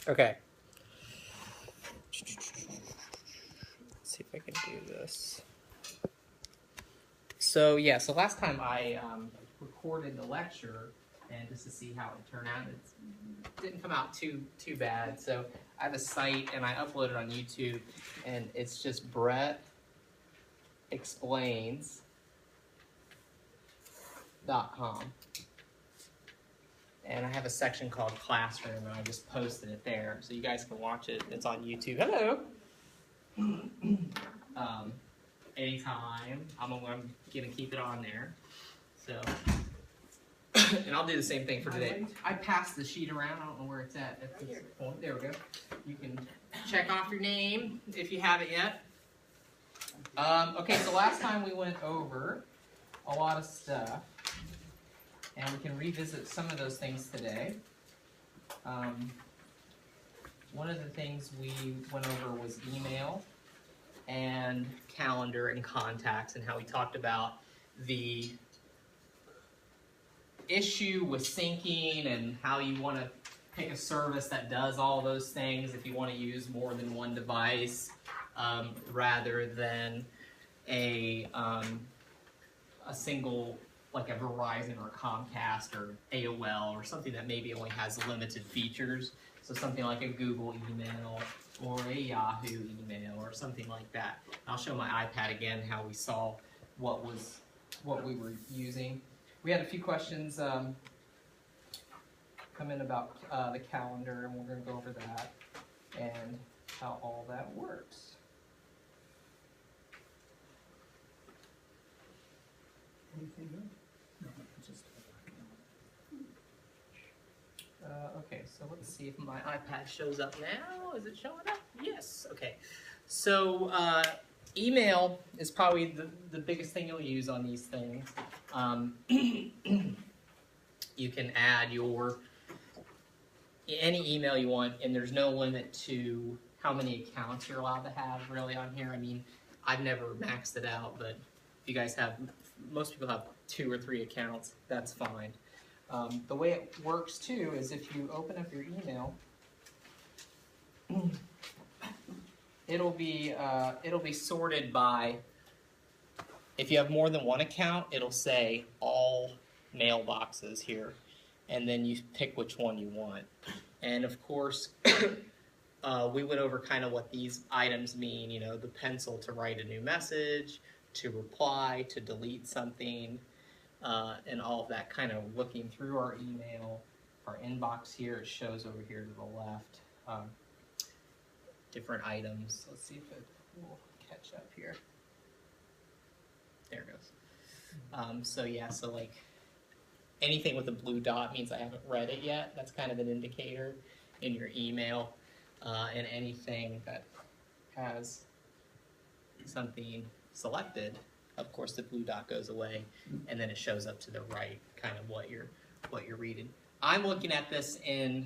Okay. Let's see if I can do this. So yeah, so last time I recorded the lecture, and just to see how it turned out, it didn't come out too bad. So I have a site, and I upload it on YouTube, and it's just brettexplains.com. And I have a section called Classroom, and I just posted it there, so you guys can watch it. It's on YouTube. Hello. Anytime. I'm gonna keep it on there. So, and I'll do the same thing for today. I passed the sheet around. I don't know where it's at this point. There we go. You can check off your name if you haven't yet. Okay, so last time we went over a lot of stuff, and we can revisit some of those things today. One of the things we went over was email and calendar and contacts, and how we talked about the issue with syncing and how you want to pick a service that does all those things if you want to use more than one device, rather than a single, like a Verizon or Comcast or AOL or something that maybe only has limited features. So something like a Google email or a Yahoo email or something like that. I'll show my iPad again how we saw what we were using. We had a few questions come in about the calendar, and we're going to go over that and how all that works. Anything else? No, just okay, so let's see if my iPad shows up now. Is it showing up? Yes. Okay. So email is probably the biggest thing you'll use on these things. You can add any email you want, and there's no limit to how many accounts you're allowed to have really on here. I mean, I've never maxed it out, but if you guys have, most people have 2 or 3 accounts, that's fine. The way it works too is if you open up your email, it'll be sorted by, if you have more than one account, it'll say all mailboxes here, and then you pick which one you want. And of course, we went over kind of what these items mean, you know, the pencil to write a new message, to reply, to delete something, and all of that, kind of looking through our email, our inbox here, it shows over here to the left, different items. Let's see if it will catch up here. There it goes. So yeah, so like anything with a blue dot means I haven't read it yet. That's kind of an indicator in your email. And anything that has something selected, of course the blue dot goes away, and then it shows up to the right, kind of what you're reading. I'm looking at this in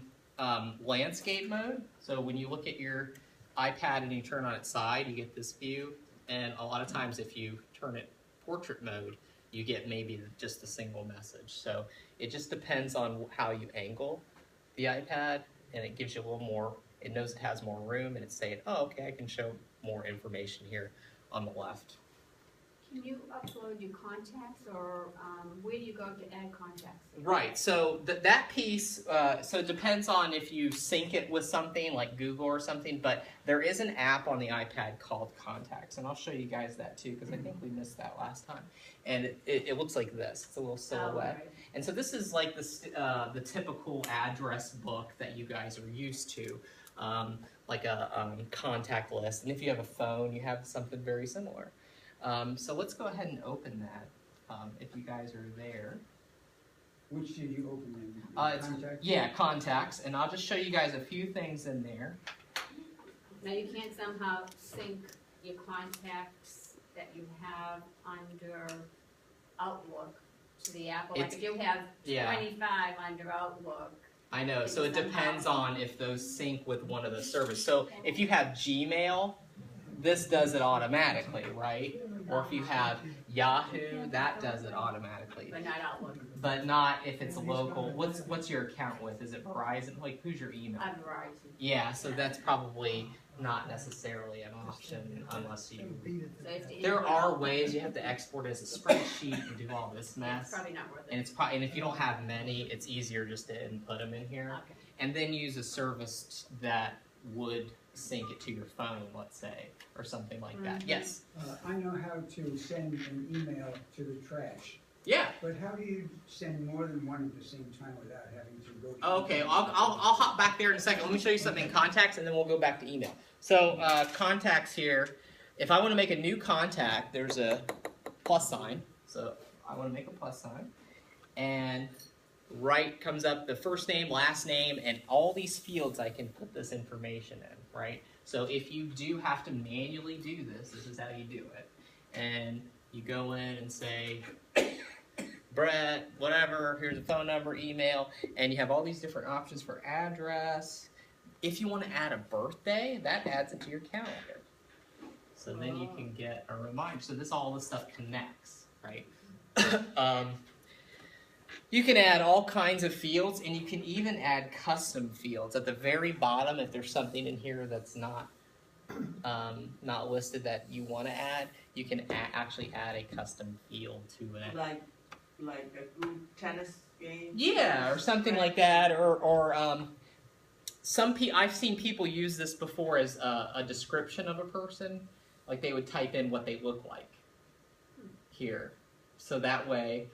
landscape mode. So when you look at your iPad and you turn on its side, you get this view. And a lot of times if you turn it portrait mode, you get maybe just a single message. So it just depends on how you angle the iPad, and it gives you a little more, it knows it has more room, and it's saying, oh, okay, I can show more information here on the left. Can you upload your contacts, or where do you go to add contacts? Right, so that piece, so it depends on if you sync it with something like Google or something, but there is an app on the iPad called Contacts, and I'll show you guys that too, because I think we missed that last time. And it looks like this. It's a little silhouette. Oh, right. And so this is like the typical address book that you guys are used to, like a contact list. And if you have a phone, you have something very similar. So let's go ahead and open that, if you guys are there. which did you open in? Contacts? Yeah, contacts, and I'll just show you guys a few things in there. Now you can't somehow sync your contacts that you have under Outlook to the Apple. Like if you have 25 under Outlook. I know, so it depends on if those sync with one of the servers. So if you have Gmail, this does it automatically, right? Or if you have Yahoo, that does it automatically. But not Outlook. But not if it's local. What's your account with? Is it Verizon? Like, who's your email? I'm Verizon. Yeah, so that's probably not necessarily an option unless you... So if There are ways you have to export as a spreadsheet and do all this It's mess. probably not worth it. And and if you don't have many, it's easier just to input them in here. Okay. And then use a service that would sync it to your phone, let's say, or something like that. Yes? I know how to send an email to the trash, Yeah. but how do you send more than one at the same time without having to go to... Okay, I'll hop back there in a second. Let me show you something in contacts, and then we'll go back to email. So contacts here, if I want to make a new contact, there's a plus sign. So I want to make a plus sign. And right comes up the first name, last name, and all these fields I can put this information in, right? So if you do have to manually do this, this is how you do it. And you go in and say, Brett, whatever, here's a phone number, email, and you have all these different options for address. If you want to add a birthday, that adds it to your calendar. So then you can get a reminder. So all this stuff connects, right? You can add all kinds of fields, and you can even add custom fields. At the very bottom, if there's something in here that's not listed that you want to add, you can actually add a custom field to it. Like a group tennis game? Yeah, or something like that, or I've seen people use this before as a description of a person. Like they would type in what they look like here. So that way,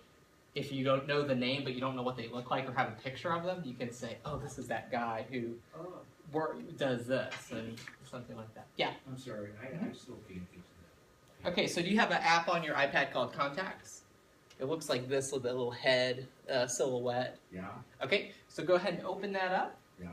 if you don't know the name but you don't know what they look like or have a picture of them, you can say, oh, this is that guy who does this, and something like that. Yeah? I'm sorry, I still can't get to that. Okay, so do you have an app on your iPad called Contacts? It looks like this with a little head silhouette. Yeah, Okay, so go ahead and open that up. yeah.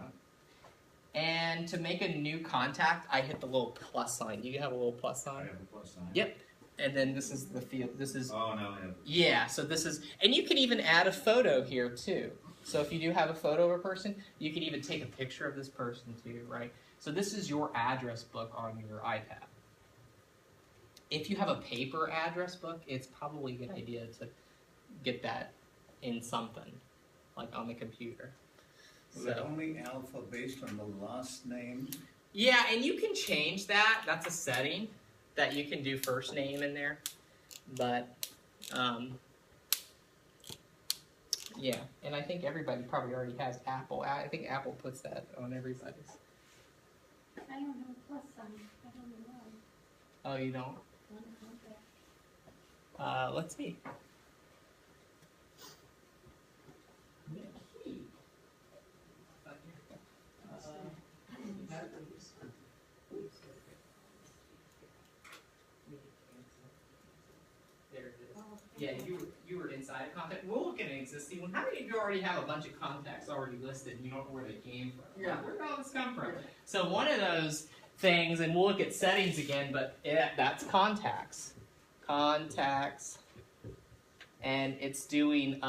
And to make a new contact, I hit the little plus sign. You have a little plus I sign? have a plus sign. Yep. And then this is the field. This is... Oh, no, I have. Yeah, so this is... And you can even add a photo here, too. So if you do have a photo of a person, you can even take a picture of this person, too, right? So this is your address book on your iPad. If you have a paper address book, it's probably a good idea to get that in something, like on the computer. Will it only alpha based on the last name? Yeah, and you can change that. That's a setting that you can do first name in there. But, yeah, and I think everybody probably already has Apple. I think Apple puts that on everybody's. I don't have a plus sign. I don't know why. Oh, you don't? Let's see. There it is. Yeah, you were inside a contact. We'll look at an existing one. How many of you already have a bunch of contacts already listed and you don't know where they came from? Yeah. Where did all this come from? So one of those things, and we'll look at settings again, but that's contacts. Contacts. And it's doing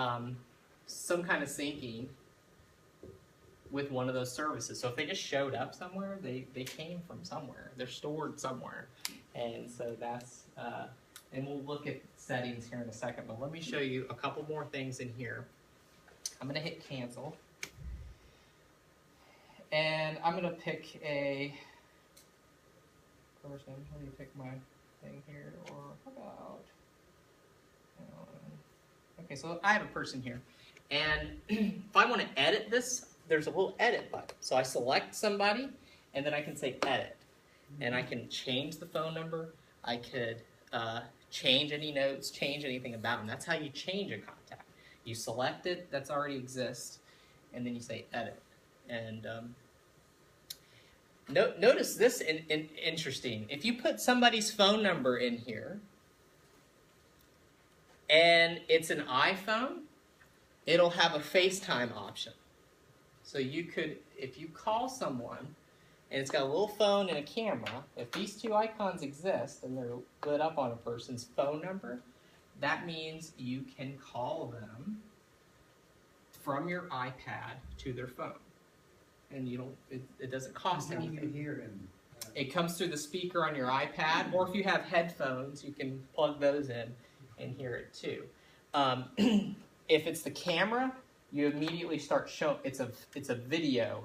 some kind of syncing with one of those services. So if they just showed up somewhere, they came from somewhere. They're stored somewhere. And so that's, and we'll look at settings here in a second, but let me show you a couple more things in here. I'm gonna hit cancel. And I'm gonna pick a person. Let me pick my thing here, or how about, okay, so I have a person here. And if I wanna edit this, there's a little edit button. So I select somebody, and then I can say edit. And I can change the phone number. I could change any notes, change anything about them. That's how you change a contact. You select it, that's already exists, and then you say edit. And notice this interesting. If you put somebody's phone number in here, and it's an iPhone, it'll have a FaceTime option. So you could, if you call someone, and it's got a little phone and a camera, if these two icons exist and they're lit up on a person's phone number, that means you can call them from your iPad to their phone. And you don't, it doesn't cost How do anything. you hear him? It comes through the speaker on your iPad, or if you have headphones, you can plug those in and hear it too. If it's the camera, you immediately start showing it's a video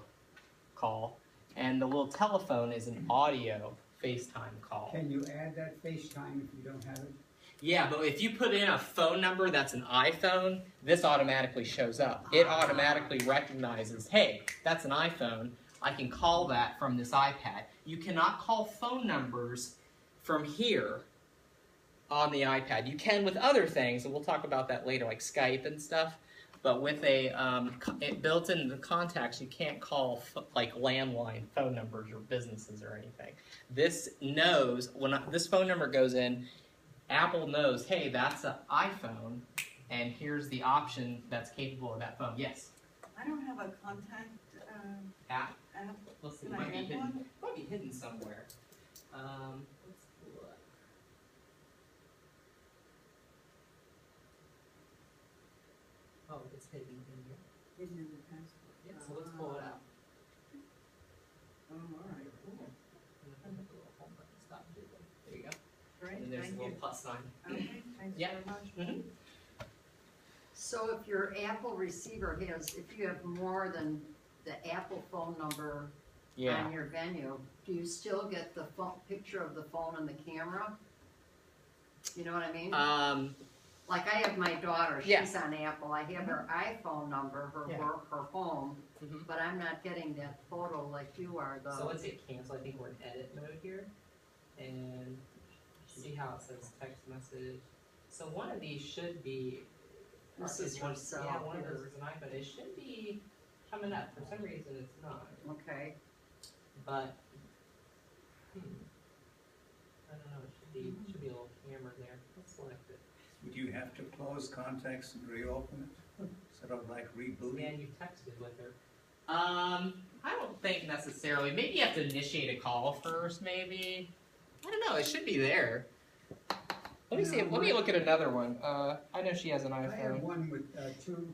call, and the little telephone is an audio FaceTime call. Can you add that FaceTime if you don't have it? Yeah, but if you put in a phone number that's an iPhone, this automatically shows up. It automatically recognizes, hey, that's an iPhone. I can call that from this iPad. You cannot call phone numbers from here on the iPad. You can with other things, and we'll talk about that later, like Skype and stuff. But with it built into the contacts, you can't call like landline phone numbers or businesses or anything. This knows, when this phone number goes in, Apple knows, hey, that's an iPhone, and here's the option that's capable of that phone. Yes? I don't have a contact App? app. Let's see, it Can I might be add hidden. one? Might be hidden somewhere. Let's look. Oh, it's hidden in here. Hidden in the passport. Yeah, so let's pull it out. Oh, all right, cool. And then the little home button, stop doodling. There you go. Great, And there's thank a little you. plus sign. Okay, thanks Yeah. very much. Mhm. So if your Apple receiver has, if you have more than the Apple phone number on your venue, do you still get the picture of the phone and the camera? You know what I mean? Like I have my daughter, Yeah. she's on Apple, I have her iPhone number, her Yeah. work, her home, Mhm. but I'm not getting that photo like you are So though. let's hit cancel. I think we're in edit mode here. And see how it says text message. So one of these should be. This is one, yourself yeah, one of here. those is an iPad. It should be coming up. For some reason it's not. Okay, But I don't know. It should be a little camera there. Let's select it. Would you have to close contacts and reopen it? Sort of like rebooting? And you texted with her. I don't think necessarily. Maybe you have to initiate a call first. Maybe. I don't know. It should be there. Let me see. Let me look at another one. I know she has an I have iPhone. one with two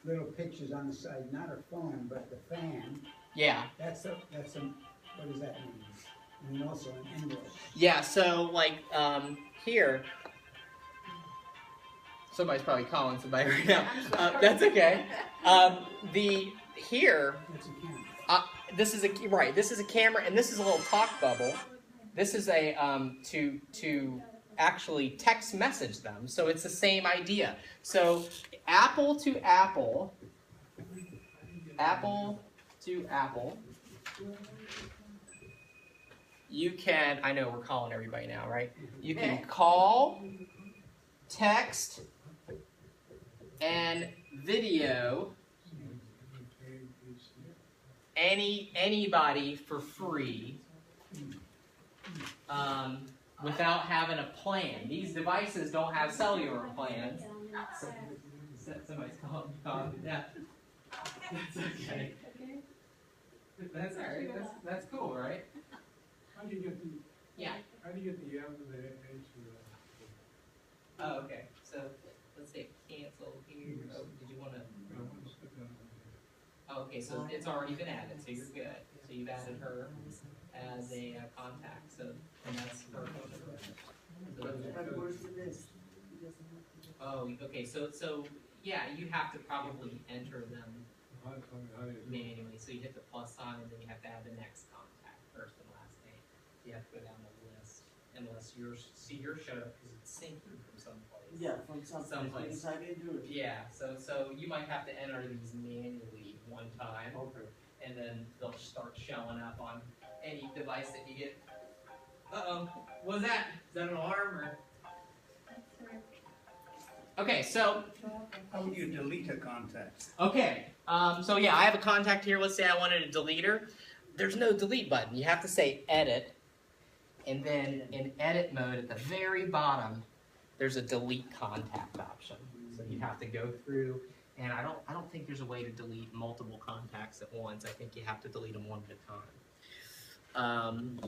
little pictures on the side, not a phone, but the fan. Yeah. That's a, what does that mean? And then also an envelope. Yeah. So like here. Somebody's probably calling somebody right now. That's okay. Here. That's a camera. This is a camera, and this is a little talk bubble. This is a to actually text message them. So it's the same idea. So Apple to Apple, you can, I know we're calling everybody now, right? You can call, text, and video anybody for free without having a plan. These devices don't have cellular plans. Somebody's calling. Yeah. That's okay. That's all right. That's cool, right? How do you get the? Yeah. How do you get the app to the edge of Oh, okay. So let's say cancel here. Oh, did you want to? Oh, okay, so it's already been added, so you're good. So you've added her as a contact. So and that's her phone number. But where's the list? Oh, okay. So yeah, you have to probably enter them How do you do it? manually. So you hit the plus sign, and then you have to add the next contact, first and last name. So you have to go down the list, unless yours showed up because it's syncing from someplace. Yeah, from someplace. I didn't do it. Yeah. So you might have to enter these manually one time, Okay. and then they'll start showing up on any device that you get. Uh-oh. What was that? Is that an alarm or? Okay, so How would you delete a contact? okay, so yeah, I have a contact here. Let's say I wanted to delete her. There's no delete button. You have to say edit, and then in edit mode at the very bottom, there's a delete contact option. So you have to go through, and I don't think there's a way to delete multiple contacts at once. I think you have to delete them one at a time.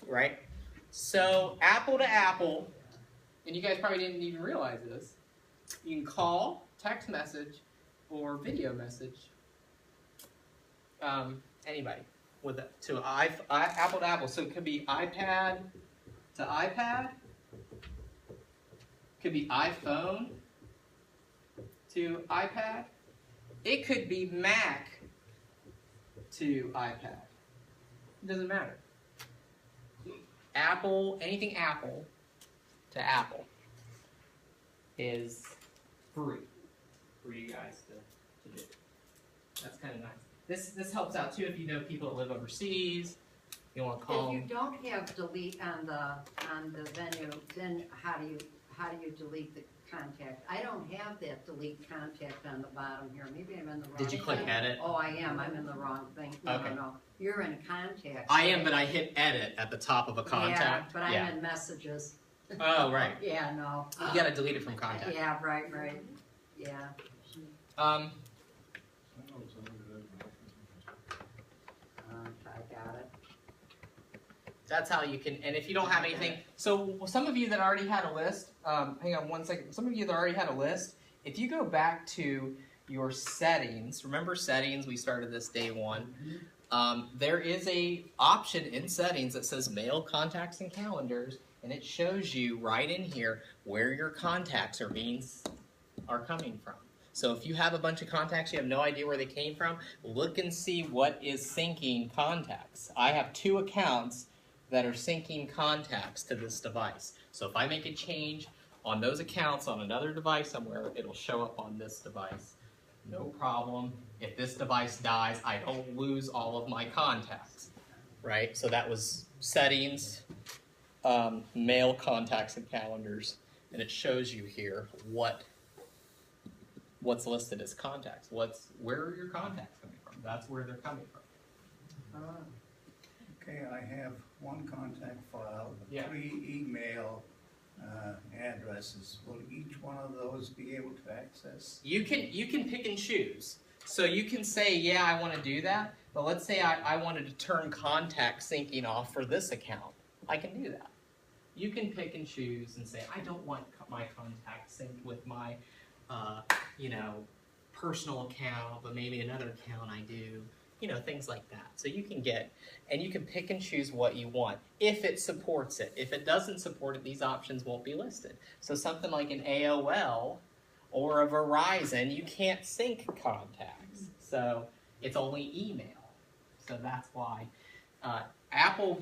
Right? So Apple to Apple, and you guys probably didn't even realize this. You can call, text message, or video message anybody with it to Apple to Apple. So it could be iPad to iPad, Could be iPhone to iPad. It could be Mac to iPad. It doesn't matter. Apple, anything Apple to Apple is free for you guys to do. That's kind of nice. This helps out too if you know people that live overseas. You want to call If you them. don't have delete on the venue, then how do you delete the contact? I don't have that delete contact on the bottom here. Maybe I'm in the wrong. Did you click thing. edit? Oh, I am. I'm in the wrong thing. No, Okay. no. You're in contacts. I am, but I hit edit at the top of a Yeah, contact. but I'm in messages. Oh, right. Yeah, no. You gotta delete it from contact. Yeah, right. Yeah. Um, I got it. That's how you can, and if you don't have anything, so some of you that already had a list, hang on one second, some of you that already had a list, if you go back to your settings, remember settings, we started this day one, there is a option in settings that says mail, contacts, and calendars, and it shows you right in here where your contacts are coming from. So if you have a bunch of contacts, you have no idea where they came from, look and see what is syncing contacts. I have 2 accounts that are syncing contacts to this device. So if I make a change on those accounts on another device somewhere, it'll show up on this device. No problem. If this device dies, I don't lose all of my contacts, right? So that was settings, mail, contacts, and calendars, and it shows you here what's listed as contacts. Where are your contacts coming from? That's where they're coming from. Okay, I have one contact file, Yeah. 3 email addresses. Will each one of those be able to access? You can pick and choose. So you can say, yeah, I want to do that, but let's say I wanted to turn contact syncing off for this account. I can do that. You can pick and choose and say, I don't want my contact synced with my, personal account, but maybe another account I do. Things like that. So you can you can pick and choose what you want if it supports it. If it doesn't support it, these options won't be listed. So something like an AOL or a Verizon, you can't sync contacts. So it's only email. So that's why Apple,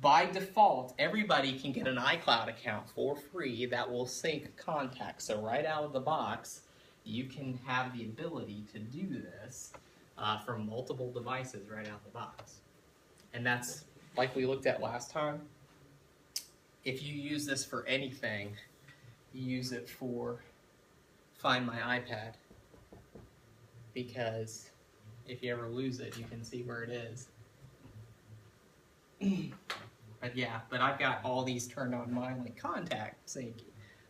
by default, everybody can get an iCloud account for free that will sync contacts. So right out of the box, you can have the ability to do this from multiple devices right out the box. And that's like we looked at last time. If you use this for anything, you use it for Find My iPad, because if you ever lose it, you can see where it is. But I've got all these turned on mine, like contact syncing.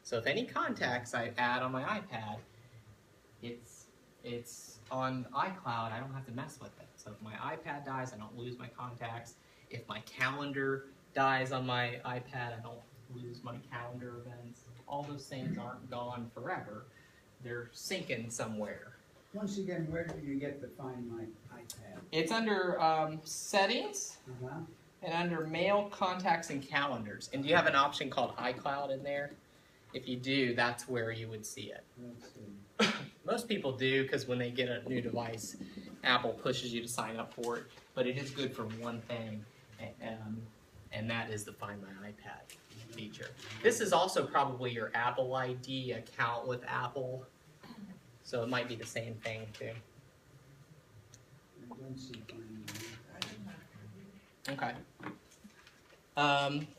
So if any contacts I add on my iPad, it's on iCloud. I don't have to mess with it. So if my iPad dies, I don't lose my contacts. If my calendar dies on my iPad, I don't lose my calendar events. All those things aren't gone forever. They're syncing somewhere. Once again, where do you get to Find My iPad? It's under settings and under mail, contacts, and calendars. And do you have an option called iCloud in there? If you do, that's where you would see it. Let's see. Most people do, because when they get a new device, Apple pushes you to sign up for it. But it is good for one thing, and that is the Find My iPad feature. This is also probably your Apple ID account with Apple, so it might be the same thing too. I don't see Find My iPad. Okay.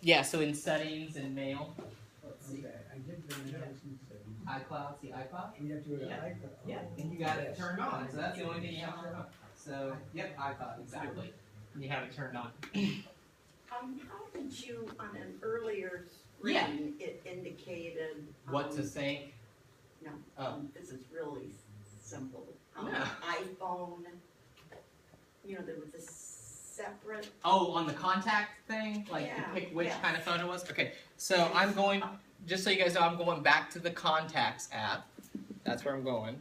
Yeah, so in settings and mail, let's see. Okay, I did the announcement settings. iCloud, see iCloud? We have to go to Yeah. iCloud. Yeah, and you got it turned on, so that's the only thing you have to turn on. So, yep, iCloud, exactly. And you have it turned on. How did you, on an earlier Yeah. screen, it indicated? What to sync? No, Oh. this is really simple. Yeah. iPhone, there was a separate, Oh, on the contact thing? Like, Yeah, to pick which yeah. kind of phone it was? Okay, so I'm going, just so you guys know, I'm going back to the Contacts app. That's where I'm going.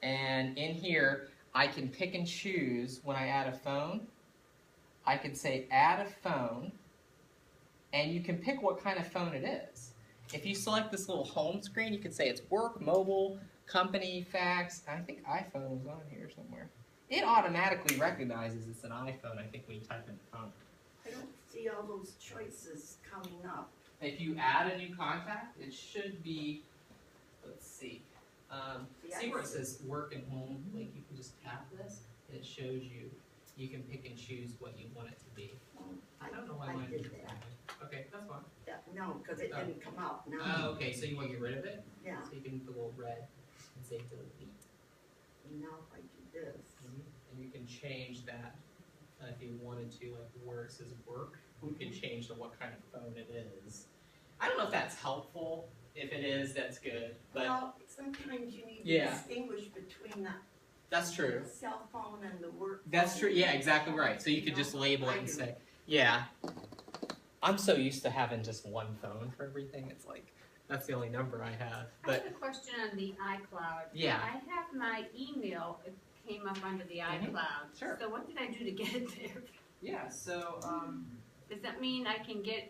And in here, I can pick and choose when I add a phone. I can say add a phone, and you can pick what kind of phone it is. if you select this little home screen, you can say it's work, mobile, company, fax. I think iPhone was on here somewhere. It automatically recognizes it's an iPhone, I think, when you type in the phone. I don't see all those choices coming up. If you add a new contact, it should be, let's see. See where it says work and home? Like you can just tap this and it shows you. You can pick and choose what you want it to be. I don't know why I mine did did that. Okay, that's fine. No, because it didn't come up now. Oh, okay, so you want to get rid of it? Yeah, So you can hit the little red and say delete. and now if I do this, And you can change that if you wanted to, like where it says work, you can change to what kind of phone it is. I don't know if that's helpful. If it is, that's good. But well, sometimes you need to Yeah. distinguish between the that's true. cell phone and the work That's phone. true. Yeah, exactly right. So you could just label it and say, yeah. I'm so used to having just one phone for everything. It's like, that's the only number I have. I have But a question on the iCloud. Yeah. I have my email, it came up under the iCloud. Sure. So what did I do to get it there? yeah, so Does that mean I can get,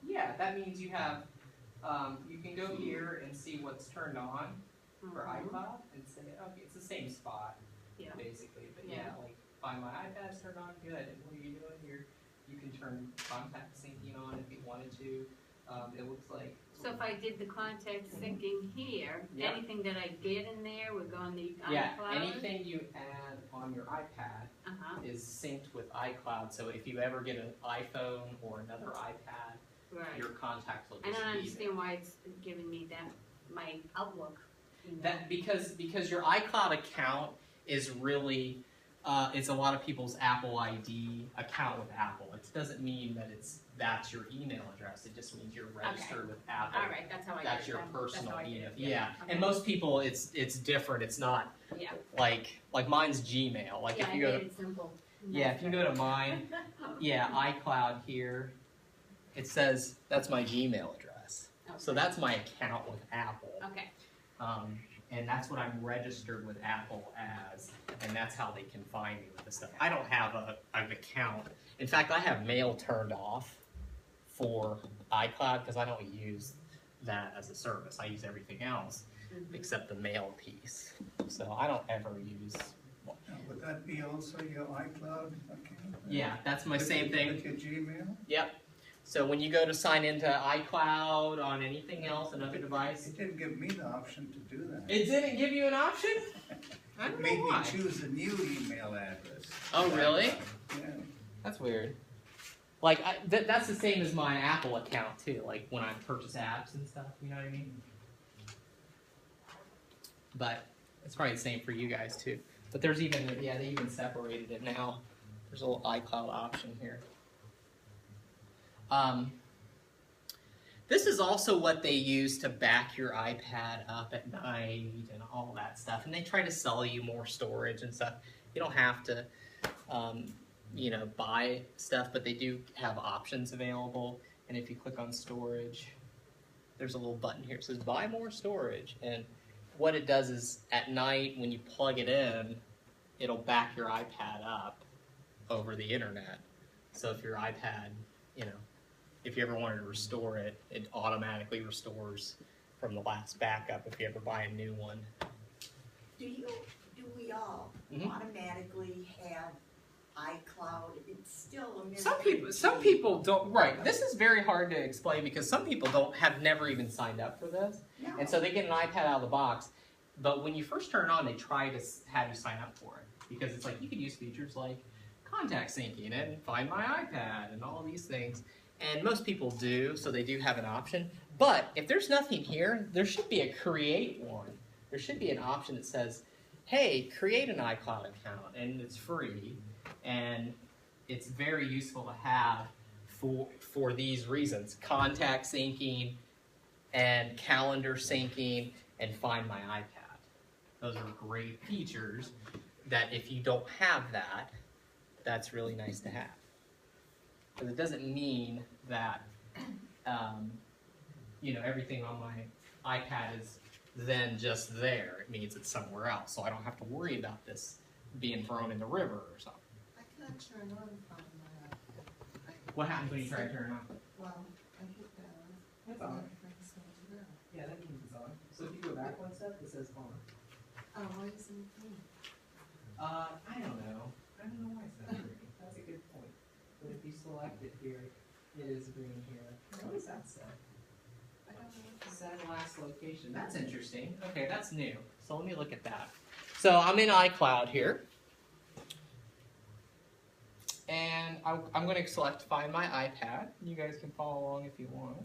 yeah, that means you have, you can go here and see what's turned on for iCloud and say, okay, it's the same spot, Yeah. basically. But Yeah. like, find my iPad's turned on, good. And what are you doing here? You can turn contact syncing on if you wanted to. It looks like. So if I did the contact syncing here, Yep. anything that I get in there would go on the Yeah, iCloud? anything you add on your iPad Uh-huh, is synced with iCloud. So if you ever get an iPhone or another iPad, right. your contacts will I just don't be understand why it's giving me that, my Outlook email. that because your iCloud account is really it's a lot of people's Apple ID account with Apple. It doesn't mean that that's your email address. It just means you're registered with Apple. All right, that's how I That's did it your then. personal That's how I did email. it. Yeah. Okay. And most people it's different. It's not Yeah, like mine's Gmail. Like yeah, if I you made go to, it simple. yeah, if you go to mine, yeah, iCloud here, it says that's my Gmail address. So Okay. that's my account with Apple. Okay, And that's what I'm registered with Apple as, and that's how they can find me with this stuff. I don't have an account. In fact, I have mail turned off for iCloud because I don't use that as a service. I use everything else except the mail piece. So I don't ever use. Now, would that be also your iCloud account? Yeah, that's my same thing. With your Gmail? Yep. So when you go to sign into iCloud on anything else, another device, It didn't give me the option to do that. it didn't give you an option? I It don't made know me why. choose a new email address. Oh, really? Yeah. That's weird. Like, that's the same as my Apple account, too. Like, when I purchase apps and stuff, you know what I mean? But it's probably the same for you guys, too. But there's even, yeah, they even separated it now. There's a little iCloud option here. This is also what they use to back your iPad up at night and all that stuff. And they try to sell you more storage and stuff. You don't have to, buy stuff, but they do have options available. And if you click on storage, there's a little button here. It says buy more storage. And what it does is at night when you plug it in, it'll back your iPad up over the internet. So if your iPad, if you ever wanted to restore it, it automatically restores from the last backup if you ever buy a new one. Do we all Mhm. automatically have iCloud? It's still a mystery. Some people don't. Right. This is very hard to explain because some people have never even signed up for this, No. and so they get an iPad out of the box. But when you first turn it on, they try to have you sign up for it because it's like you could use features like contact syncing and find my iPad and all these things. And most people do, so they do have an option. But if there's nothing here, there should be a create one. There should be an option that says, hey, create an iCloud account, and it's free. And it's very useful to have for these reasons. Contact syncing and calendar syncing and find my iPad. Those are great features that if you don't have that, that's really nice to have. Because it doesn't mean that everything on my iPad is then just there. It means it's somewhere else, so I don't have to worry about this being thrown in the river or something. I can't turn on Find My iPad. What happens when you try to turn it on? Well, I hit that. That's all right. Brings things Yeah, that means it's on. So if you go back one step, it says on. Oh, why isn't it green? I don't know. I don't know why it's not green. That's a good point. But if you select it here, it is green here. What does that say? I don't know. Set last location. That's interesting. Okay, that's new. So let me look at that. So I'm in iCloud here. And I'm going to select Find My iPad. You guys can follow along if you want,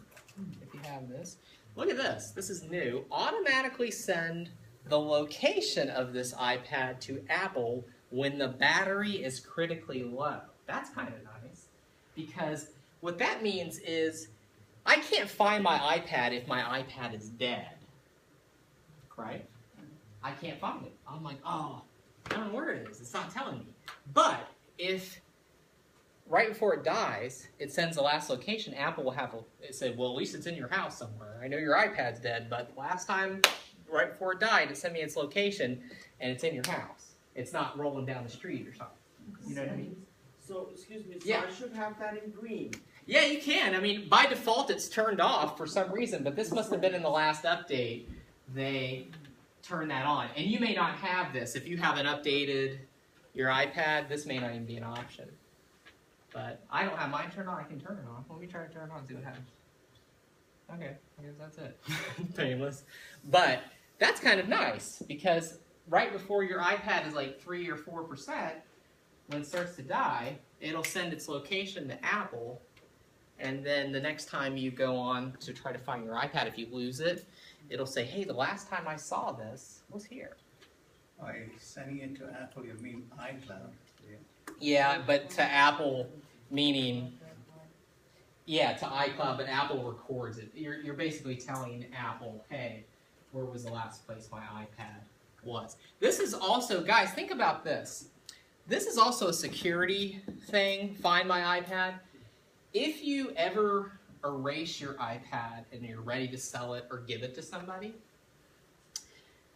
if you have this. Look at this. This is new. Automatically send the location of this iPad to Apple when the battery is critically low. That's kind of nice. Because what that means is I can't find my iPad if my iPad is dead. Right? I can't find it. I'm like, oh, I don't know where it is. It's not telling me. But if right before it dies, it sends the last location, Apple will have it say, well, at least it's in your house somewhere. I know your iPad's dead, but last time, right before it died, it sent me its location, and it's in your house. It's not rolling down the street or something. You know what I mean? So, excuse me, so Yeah. I should have that in green. Yeah, you can. I mean, by default, it's turned off for some reason, but this must have been in the last update. They turned that on. And you may not have this. If you haven't updated your iPad, this may not even be an option. But I don't have mine turned on. I can turn it on. Let me try to turn it on and see what happens. Okay, I guess that's it. Painless. But that's kind of nice because right before your iPad is like 3 or 4%, when it starts to die, it'll send its location to Apple. And then the next time you go on to try to find your iPad, if you lose it, it'll say, hey, the last time I saw this was here. By sending it to Apple, you mean iCloud? Yeah, but to Apple, meaning, yeah, to iCloud, but Apple records it. You're basically telling Apple, hey, where was the last place my iPad was? This is also, guys, think about this. This is also a security thing, Find My iPad. If you ever erase your iPad and you're ready to sell it or give it to somebody,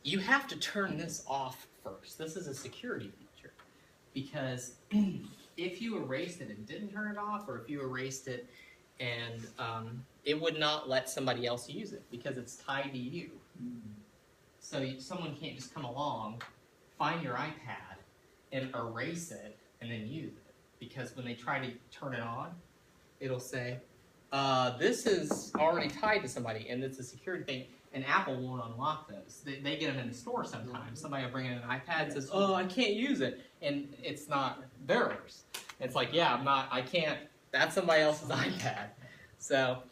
you have to turn this off first. This is a security feature. Because if you erased it and didn't turn it off, or if you erased it and it would not let somebody else use it because it's tied to you. So someone can't just come along, find your iPad, and erase it, and then use it. Because when they try to turn it on, it'll say, this is already tied to somebody, and it's a security thing, and Apple won't unlock those. They get them in the store sometimes. Somebody will bring in an iPad and says, oh, I can't use it, and it's not theirs. It's like, yeah, I can't, that's somebody else's iPad. So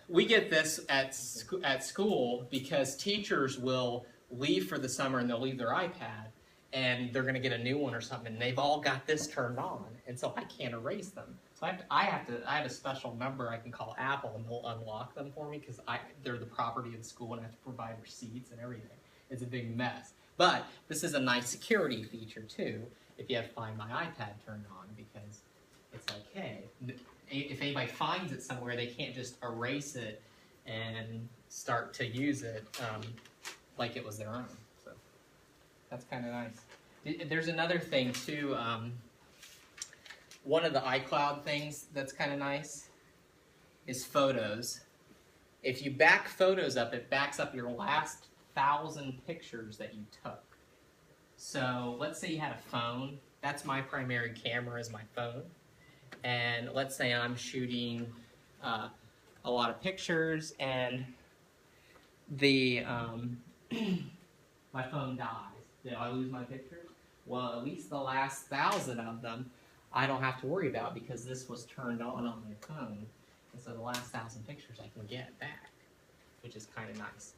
we get this at school because teachers will leave for the summer and they'll leave their iPad, and they're going to get a new one or something, and they've all got this turned on, and so I can't erase them. So I have a special number I can call Apple, and they'll unlock them for me because they're the property of the school, and I have to provide receipts and everything. It's a big mess. But this is a nice security feature too, if you have to find my iPad turned on, because it's like, hey, if anybody finds it somewhere, they can't just erase it and start to use it like it was their own. So that's kind of nice. There's another thing too. One of the iCloud things that's kind of nice is photos. If you back photos up, it backs up your last 1,000 pictures that you took. So let's say you had a phone. That's my primary camera, is my phone. And let's say I'm shooting a lot of pictures, and the my phone dies. Did I lose my pictures? Well, at least the last 1,000 of them I don't have to worry about because this was turned on my phone. And so the last 1,000 pictures I can get back, which is kind of nice.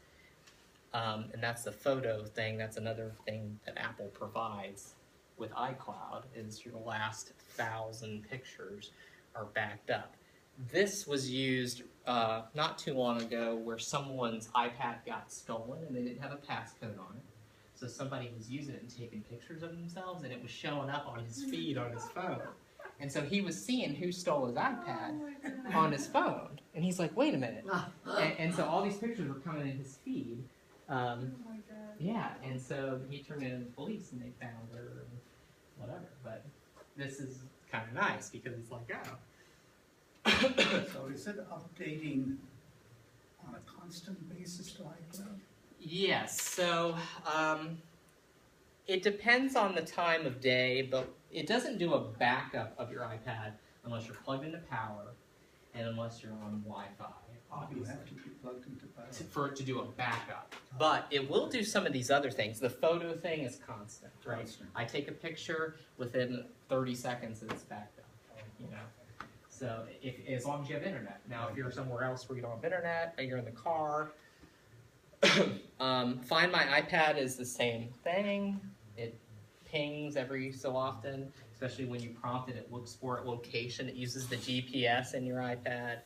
And that's the photo thing. That's another thing that Apple provides with iCloud, is your last 1,000 pictures are backed up. This was used not too long ago where someone's iPad got stolen and they didn't have a passcode on it. So somebody was using it and taking pictures of themselves, and it was showing up on his feed on his phone. And so he was seeing who stole his iPad on his phone. And he's like, wait a minute. And so all these pictures were coming in his feed. Yeah, and so he turned it into the police, and they found her and whatever. But this is kind of nice because it's like, oh. So is it updating on a constant basis to iCloud? Yes, so it depends on the time of day, but it doesn't do a backup of your iPad unless you're plugged into power and unless you're on Wi-Fi, You obviously, have to be plugged into power. for it to do a backup. But it will do some of these other things. The photo thing is constant, right? Constant. I take a picture, within 30 seconds it's backed up, you know? So as long as you have internet. Now, if you're somewhere else where you don't have internet, or you're in the car, Find My iPad is the same thing. It pings every so often, especially when you prompt it. It looks for location. It uses the GPS in your iPad.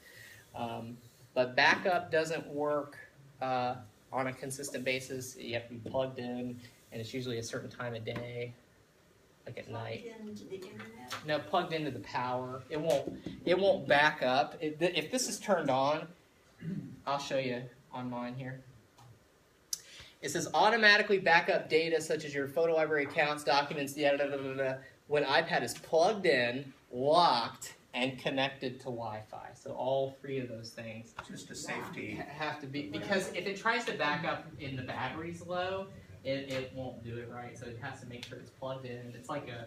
But backup doesn't work on a consistent basis. You have to be plugged in, and it's usually a certain time of day, like at night. Plugged into the internet? No, plugged into the power. It won't back up. If this is turned on, I'll show you on mine here. It says automatically back up data such as your photo library accounts, documents, when iPad is plugged in, locked, and connected to Wi-Fi. So all three of those things Just a safety. have to be, because if it tries to back up and the battery's low, it won't do it right. So it has to make sure it's plugged in. It's like a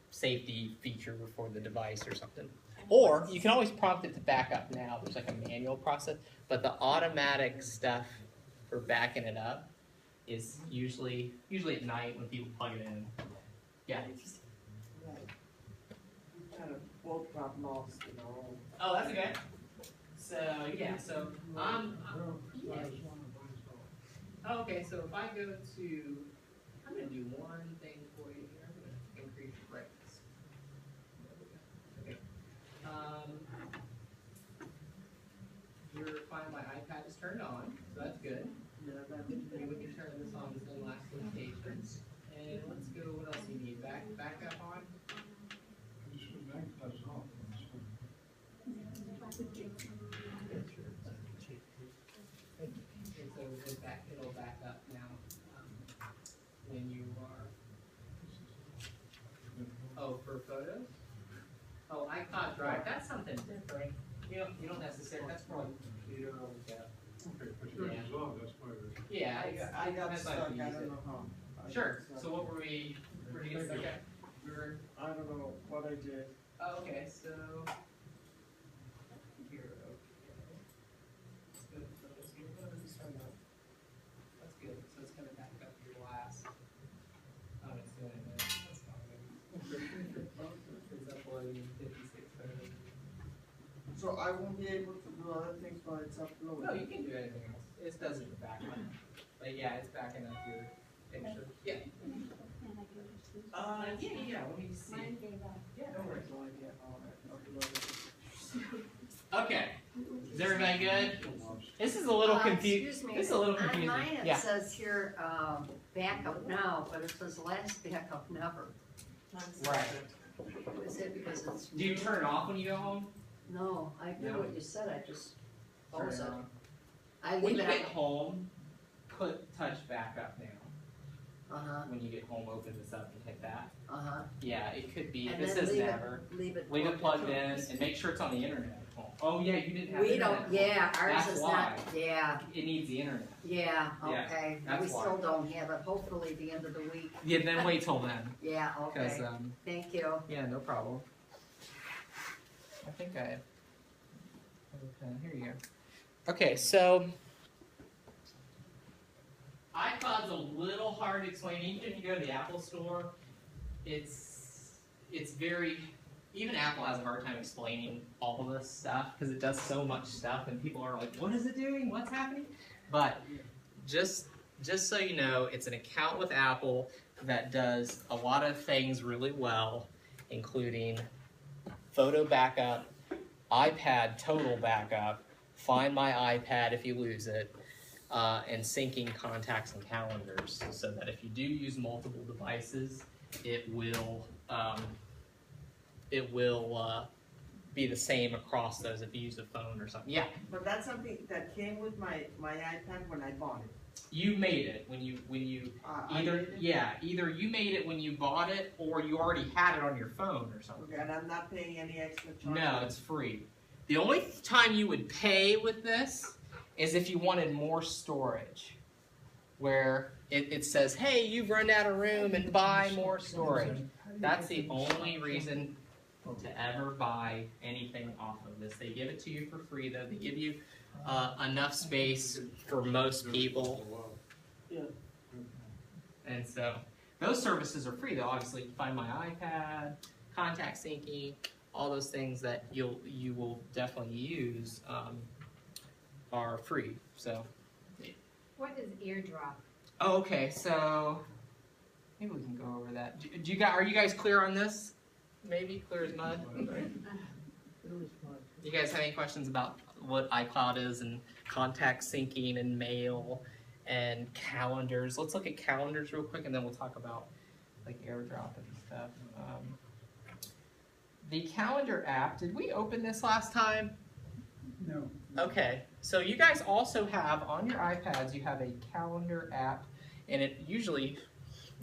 safety feature for the device or something. Or you can always prompt it to back up now. There's like a manual process, but the automatic stuff for backing it up is usually at night when people plug it in. Yeah. Right. We kind of both got lost, you know. Oh, that's okay. So yeah, so yeah. Oh, okay, so if I go to, I'm gonna do one thing for you here. I'm gonna increase your brightness. Okay. Your Find My iPad is turned on, so that's good. Yeah, that Okay, we can turn this on as the last locations. And let's go, what else do you need? Back up on? You should make that off. And so it'll back up now when you are. Oh, for photos? Oh, iCloud Drive. That's something different. You don't necessarily. That's probably computer or Okay, but yours is on, that's why we're. Yeah, I got that's stuck, not I to don't use it. know how. I Sure. got So stuck. what were we get stuck at? We were. I don't know what I did. Oh, okay. So here. Okay. Let's go to photos here. No, just turn that. That's good. So it's gonna back up your last. Oh, it's doing it. That's fine. It's uploading 56 photos. So I won't be able to do other things while it's uploading. No, you can do anything else. It does it back up. But yeah, it's backing up your picture. Yeah. Yeah. Let me see. Yeah, no worries. So I get all that uploaded. Okay. Is everybody good? This is a little confusing. Excuse me. This is a little confusing. On mine Yeah. it says here, backup now, but it says last backup never. Right. Is it because it's? Do you turn it off when you go home? No, I do No. what you said, I just Turn pause it it. on. I When leave you it get at, home, touch back up now. When you get home, open this up and hit that. Yeah, it could be. And This then says leave it- never. leave it. Leave it plugged in and make sure it's on the internet at home. Oh yeah, you didn't have We internet. don't, yeah, ours That's is why. not, yeah, It needs the internet. yeah, Yeah, okay. that's We why. still don't have it, hopefully the end of the week. Yeah, then wait till then. Yeah, Because, okay, thank you. yeah, no problem. I think I have a pen. Here you go. Okay, so iCloud's a little hard to explain. Even if you go to the Apple store, it's very. Even Apple has a hard time explaining all of this stuff because it does so much stuff, and people are like, "What is it doing? What's happening?" But just so you know, it's an account with Apple that does a lot of things really well, including photo backup, iPad total backup, Find My iPad if you lose it, and syncing contacts and calendars, so that if you do use multiple devices, it will be the same across those if you use a phone or something. Yeah, But that's something that came with my iPad when I bought it. you made it when you I either did it? either you made it when you bought it or you already had it on your phone or something. Okay, and I'm not paying any extra charge? No, it's free. The only time you would pay with this is if you wanted more storage, where it says, hey, you've run out of room and buy more storage. That's the only reason to ever buy anything off of this. They give it to you for free, though. They give you enough space for most people. Yeah. And so those services are free, though. Obviously, Find My iPad, contact syncing, all those things that you will definitely use are free. So. What is eardrop? Oh, okay. So maybe we can go over that. Are you guys clear on this? Maybe clear as mud. You guys have any questions about what iCloud is and contact syncing and mail and calendars? Let's look at calendars real quick, and then we'll talk about like AirDrop and stuff. The calendar app. Did we open this last time? No. Okay. So you guys also have on your iPads. You have a calendar app, and it usually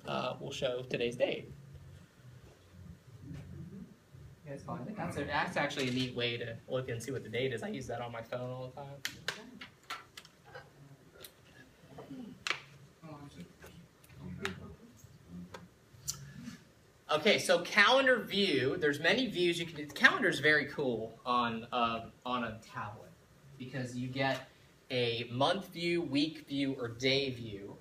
will show today's date. You guys find it? That's actually a neat way to look and see what the date is. I use that on my phone all the time. Okay, so calendar view. There's many views you can do. Calendar is very cool on a tablet because you get a month view, week view, or day view.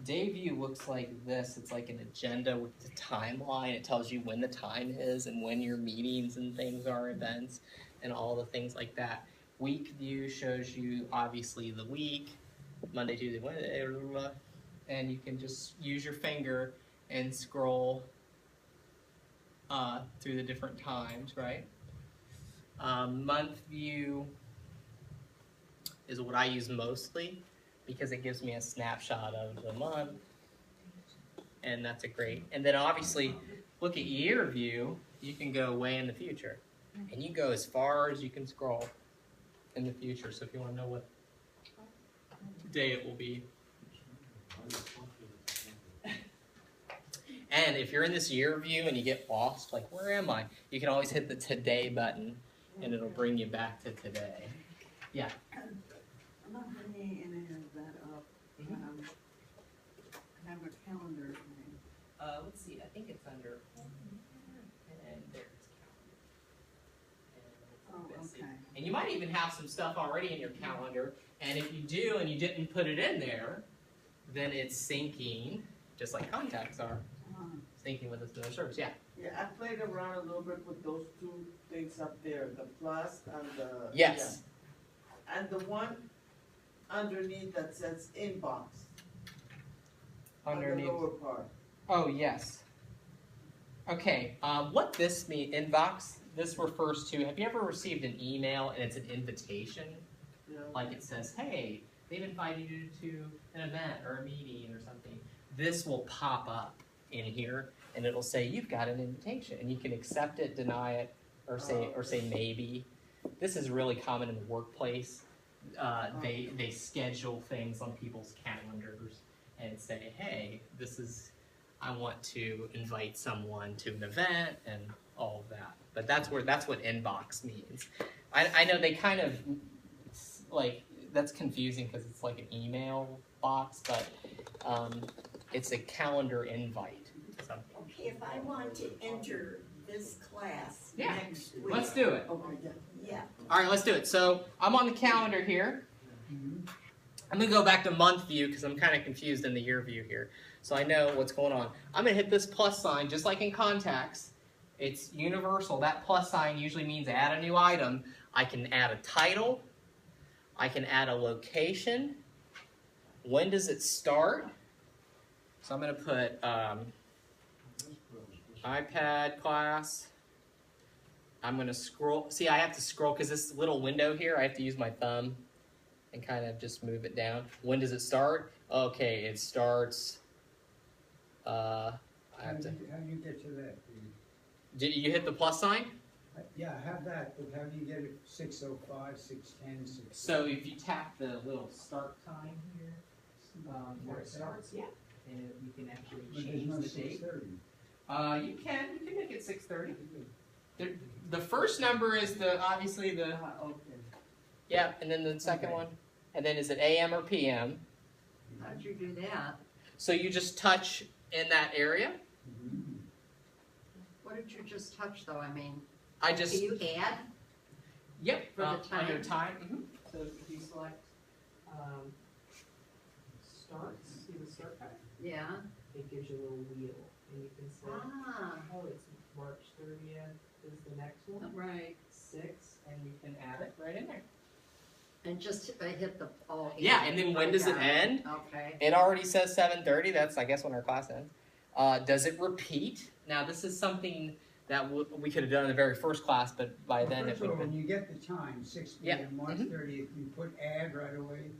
Day view looks like this. It's like an agenda with the timeline. It tells you when the time is and when your meetings and things are, events, and all the things like that. Week view shows you, obviously, the week, Monday, Tuesday, Wednesday, and you can just use your finger and scroll through the different times, right? Month view is what I use mostly, because it gives me a snapshot of the month, and that's a great. And then obviously, look at year view. You can go way in the future, and you go as far as you can scroll in the future. So if you want to know what day it will be, and if you're in this year view and you get lost, like where am I? You can always hit the today button, and it'll bring you back to today. Yeah. I'm not bringing any of that up. I have a calendar name. Let's see. I think it's under. And there's calendar. Oh, okay. And you might even have some stuff already in your calendar. And if you do, and you didn't put it in there, then it's syncing, just like contacts are. Syncing with another service. Yeah. Yeah, I played around a little bit with those two things up there, the plus and the. Yes. Yeah. And the one underneath that says inbox. Underneath. On the lower part. Oh, yes. Okay, what this means, inbox, this refers to, have you ever received an email and it's an invitation? Yeah. Like it says, hey, they've invited you to an event or a meeting or something. This will pop up in here and it'll say, you've got an invitation. And you can accept it, deny it, or say maybe. This is really common in the workplace. They schedule things on people's calendars and say, hey, I want to invite someone to an event and all of that. But that's what inbox means. I know they kind of, like, that's confusing because it's like an email box, but it's a calendar invite. So. Okay, if I want to enter this class next week. Let's do it. Okay, yeah. Yeah. All right, let's do it. So I'm on the calendar here. I'm going to go back to month view because I'm kind of confused in the year view here. So I know what's going on. I'm going to hit this plus sign just like in contacts. It's universal. That plus sign usually means add a new item. I can add a title. I can add a location. When does it start? So I'm going to put iPad class. I'm going to scroll. See, I have to scroll because this little window here, I have to use my thumb and kind of just move it down. When does it start? Okay, it starts. How do you get to that? Did you hit the plus sign? Yeah, I have that, but how do you get it 6:05, 6:10, 6? So if you tap the little start time here, where it starts, yeah, and you can actually change the date. 6:30. You can make it 6:30. The first number is obviously the Okay. Yeah, and then the second Okay. one. And then is it AM or PM? How'd you do that? So you just touch in that area. Mhm. What did you just touch though? I mean, I can just, you add? yep, For the time? under time. So if you select start, see the start time? Yeah. It gives you a little wheel, and you can say, Ah, oh, it's March 30th is the next one, right. 6, and you can add it right in there. And just hit the, oh. Yeah, and then when does it end? Okay. It already says 7:30. That's, I guess, when our class ends. Does it repeat? Now, this is something that we could have done in the very first class, but by then it First would of have all, been... when you get the time, 6 Yeah. p.m., March Mhm. 30th, you put add right away.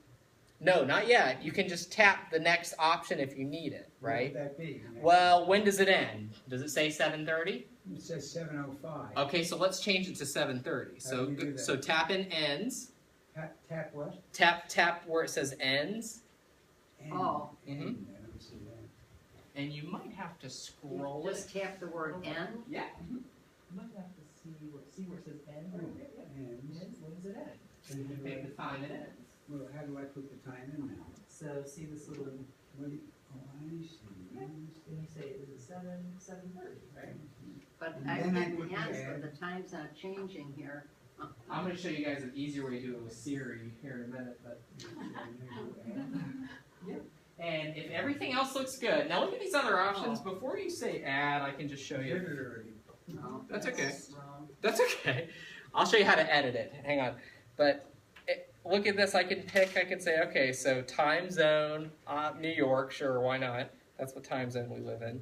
No, not yet. You can just tap the next option if you need it, What right? would that be? Well, when does it end? Does it say 7:30? It says 7:05. Okay, so let's change it to 7:30. How do you do that? So tap in ends. Tap what? Tap where it says ends, End. Oh. End. Mhm. I don't see that. and you might have to scroll Just it. tap the word end. Yeah. You might have to see where it says end. Oh, Right there. Yeah. ends. Ends. When does it end? And You how do pick I- the time it ends. Well, how do I put the time in now? So see this little. What do you, oh, I see. Yeah. And you say, is it 7:30, right? But And I'm then I hitting put the ends, add. but the time's not changing here. I'm going to show you guys an easier way to do it with Siri here in a minute, but. And if everything else looks good, now look at these other options. Before you say add, I can just show Did you. it already. No, That's okay. wrong. That's okay. I'll show you how to edit it. Hang on. But look at this. I can say, okay, so time zone, New York, sure, why not? That's what time zone we live in.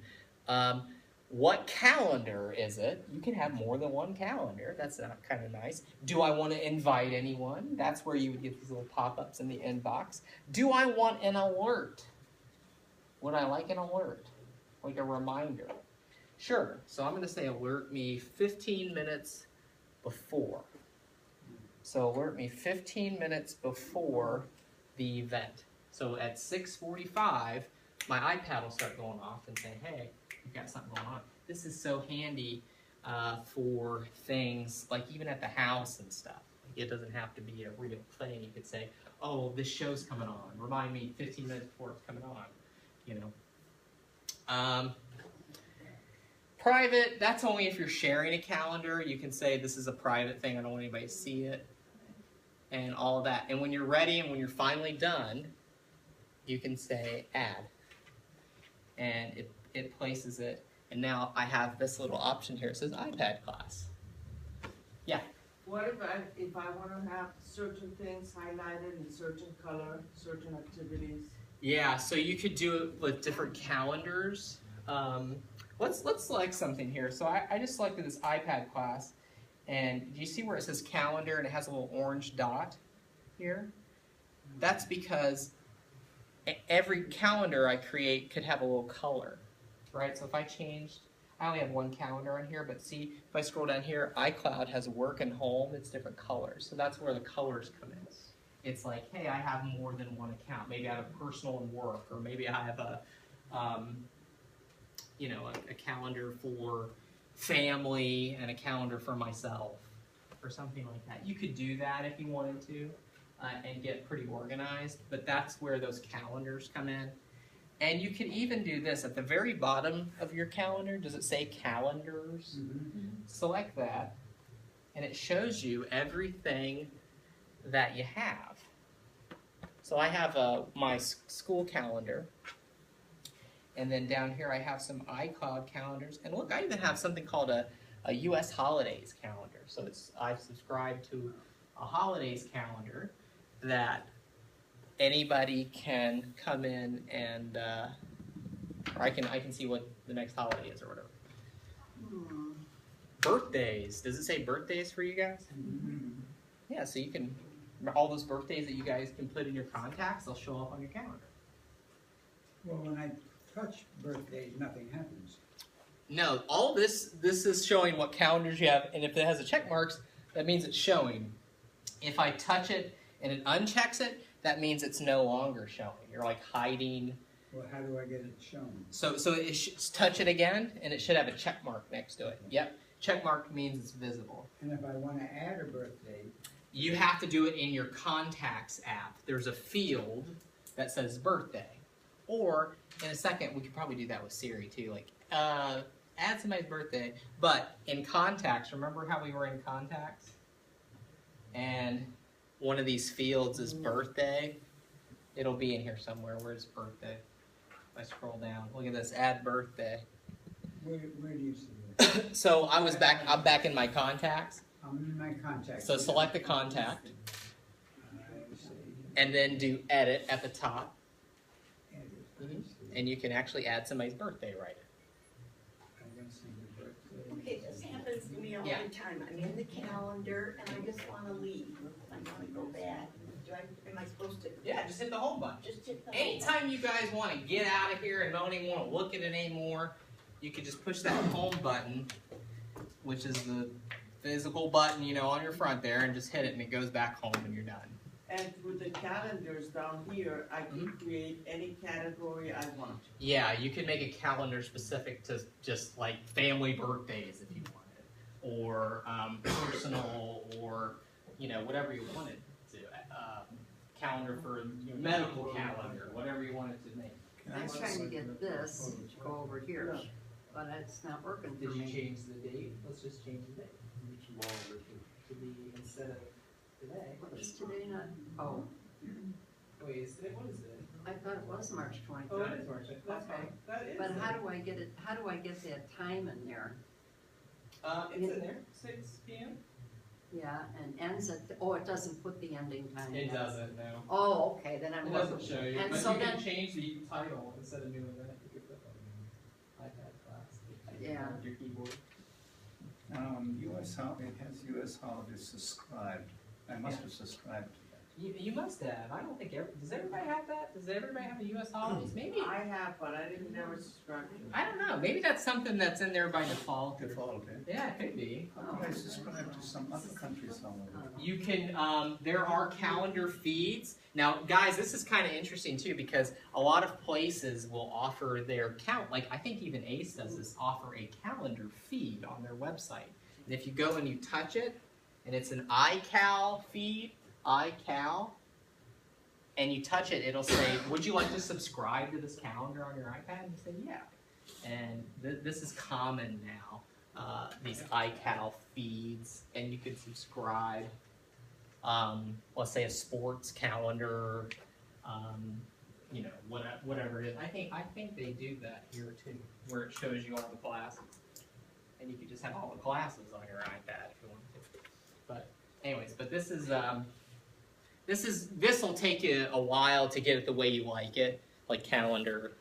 What calendar is it? You can have more than one calendar. That's kind of nice. Do I want to invite anyone? That's where you would get these little pop-ups in the inbox. Do I want an alert? Would I like an alert? Like a reminder? Sure. So I'm going to say alert me 15 minutes before. So alert me 15 minutes before the event. So at 6:45, my iPad will start going off and say, hey, you've got something going on. This is so handy for things like even at the house and stuff. Like it doesn't have to be a real thing. You could say, oh, this show's coming on. Remind me 15 minutes before it's coming on. You know. Private, that's only if you're sharing a calendar. You can say this is a private thing. I don't want anybody to see it. And all of that. And when you're ready and when you're finally done, you can say add. And it places it. And now I have this little option here. It says iPad class. Yeah. What if I wanna have certain things highlighted in certain color, certain activities? Yeah, so you could do it with different calendars. Let's select something here. So I just selected this iPad class. And do you see where it says calendar and it has a little orange dot here? That's because every calendar I create could have a little color, right? So if I changed, I only have one calendar on here, but see, if I scroll down here, iCloud has work and home, it's different colors. So that's where the colors come in. It's like, hey, I have more than one account. Maybe I have personal and work, or maybe I have a calendar for family and a calendar for myself, or something like that. You could do that if you wanted to, and get pretty organized, but that's where those calendars come in. And you could even do this at the very bottom of your calendar. Does it say calendars? Mm-hmm. Select that, and it shows you everything that you have. So I have my school calendar, and then down here I have some iCloud calendars, and look, I even have something called a U.S. holidays calendar. So I've subscribed to a holidays calendar that anybody can come in and or I can see what the next holiday is or whatever. Birthdays. Does it say birthdays for you guys? Mm-hmm. Yeah, so you can, all those birthdays that you guys can put in your contacts, they'll show up on your calendar. Well, when I touch birthdays, nothing happens. No, all this is showing what calendars you have, and if it has a check marks, that means it's showing. If I touch it and it unchecks it, that means it's no longer showing. You're like hiding. Well, how do I get it shown? So touch it again, and it should have a check mark next to it. Yep, check mark means it's visible. And if I want to add a birthday, you have to do it in your contacts app. There's a field that says birthday. Or, in a second, we could probably do that with Siri too, like, add somebody's birthday. But in contacts, remember how we were in contacts? And one of these fields is birthday. It'll be in here somewhere. Where's birthday? If I scroll down, look at this, add birthday. Where do you see that? So I'm back in my contacts. I'm in my contacts. So select the contact, I see. and then do edit at the top. Edit. And you can actually add somebody's birthday right I don't see the birthday. Okay, this happens to me all Yeah. the time. I'm in the calendar and I just wanna leave. I wanna go back. Am I supposed to? Yeah, just hit the home button. Just hit the. Anytime you guys want to get out of here and don't even want to look at it anymore, you can just push that home button, which is the physical button, you know, on your front there, and just hit it and it goes back home and you're done. And with the calendars down here, I can create any category I want. Yeah, you can make a calendar specific to just like family birthdays if you wanted, or personal, or you know, whatever you wanted to. Calendar for your medical calendar, whatever you wanted to make. I'm trying to get this to go over here, but it's not working for Did you me. change the date? Let's just change the date. To be instead of today. What is today not, oh, Wait, is today, what is it? I thought it was March Oh, it 23rd. is March. That's Okay. fine. That is. But how do I get it, how do I get that time in there? It's in there. 6 p.m. Yeah, and ends at, oh, it doesn't put the ending time. It in. doesn't now. Oh, okay, then I'm It doesn't looking. show you, And but so you then, can change the title instead of new event. You could put iPad class. Yeah. With your keyboard. US Holiday, it has US Holidays subscribed. I must have subscribed to that. You must have. I don't think does everybody have that? Does everybody have a U.S. holidays? Maybe. I have, but I didn't never subscribe to it. I don't know. Maybe that's something that's in there by default. Default, eh? Yeah, it could be. How could I subscribe to some other countries somewhere? You can, there are calendar feeds. Now, guys, this is kind of interesting too because a lot of places will offer their like I think even Ace does this, offer a calendar feed on their website. And if you go and you touch it, and it's an iCal feed, iCal, and you touch it, it'll say, would you like to subscribe to this calendar on your iPad? And you say, yeah. And this is common now, these iCal feeds, and you can subscribe, let's say a sports calendar, you know, whatever it is. I think they do that here too, where it shows you all the classes. And you could just have all the classes on your iPad if you want to. But anyways, but this will take you a while to get it the way you like it, like calendar,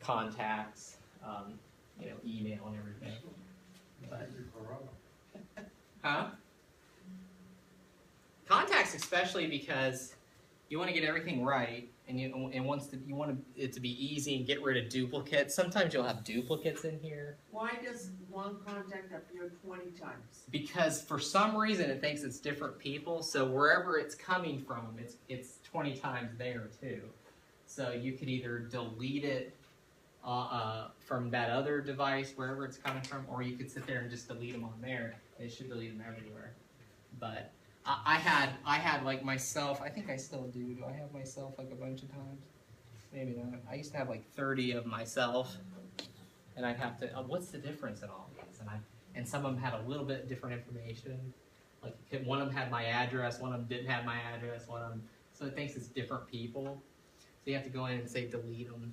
contacts, you know, email and everything. But, huh? Contacts especially because you want to get everything right, and you want it to be easy and get rid of duplicates. Sometimes you'll have duplicates in here. Why does one contact appear 20 times? Because for some reason it thinks it's different people, so wherever it's coming from, it's 20 times there too. So you could either delete it from that other device, wherever it's coming from, or you could sit there and just delete them on there. It should delete them everywhere. But I had like myself, I think I still do. Do I have myself like a bunch of times? Maybe not. I used to have like 30 of myself, and I'd have to, what's the difference in all these? And some of them had a little bit different information. Like one of them had my address, one of them didn't have my address, one of them, so it thinks it's different people. So you have to go in and say delete them.